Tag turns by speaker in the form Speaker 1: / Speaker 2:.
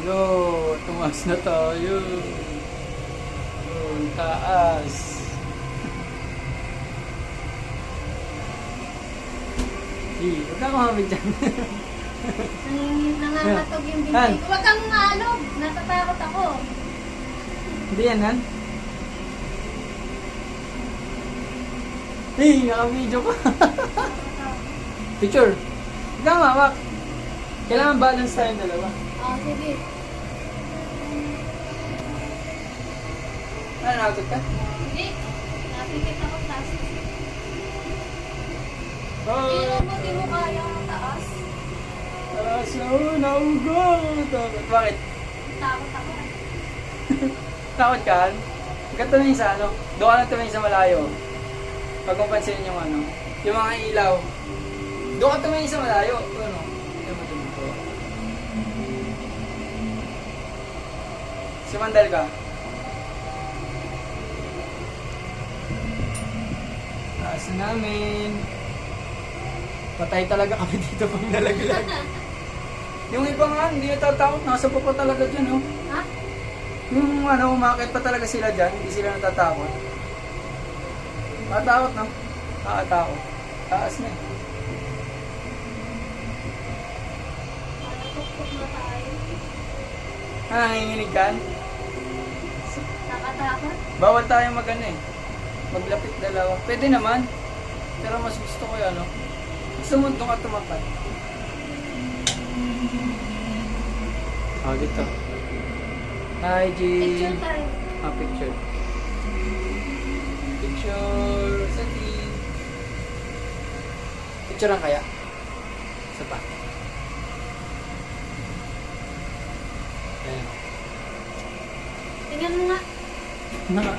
Speaker 1: Yo, tumaas na tayo. Yun, taas. Huwag kang kumamit dyan.
Speaker 2: Nangangatog yung bibig ko. Huwag kang maalog. Natatakot ako.
Speaker 1: Hindi yan, Han? Hey, naka-video ka. Picture. Huwag kang mawak. Kailangan balance tayong dalawa.
Speaker 2: Oh, sige.
Speaker 1: Ano, nakatod ka?
Speaker 2: Hindi. Napikit ako taas.
Speaker 1: Oh,
Speaker 2: Pero buti mo kaya ang taas.
Speaker 1: taas na naugod. Bakit?
Speaker 2: Takot ako.
Speaker 1: Takot ka, Han? Huwag ka tumingin sa ano. Doon ka lang tumingin sa malayo. Pag mapansin yung ano, yung mga ilaw. Doon ka tumingin sa malayo. Ano? Yung matulog. Sumandal ka. Taas na namin. Patay talaga kami dito pag nalaglag. Yung iba nga, hindi natatakot. Nasa pa talaga dyan, oh.
Speaker 2: Ha?
Speaker 1: Yung ano, umakit pa talaga sila dyan. Hindi sila natatakot. Natatakot, no? Nakatakot. Taas na, eh.
Speaker 2: Nakatuktok na tayo.
Speaker 1: Nanginginig ka?
Speaker 2: Nakatakot?
Speaker 1: Bawal tayo mag-ano, eh. Maglapit dalawa. Pwede naman. Pero mas gusto ko yan, no? Gusto mo doon ka tumapat. Oh, dito. Hi, G.
Speaker 2: Picture tayo.
Speaker 1: Ah, picture. Picture. Sati. Picture lang kaya? Isa pa. Ayan.
Speaker 2: Tingnan mo nga.
Speaker 1: Naka.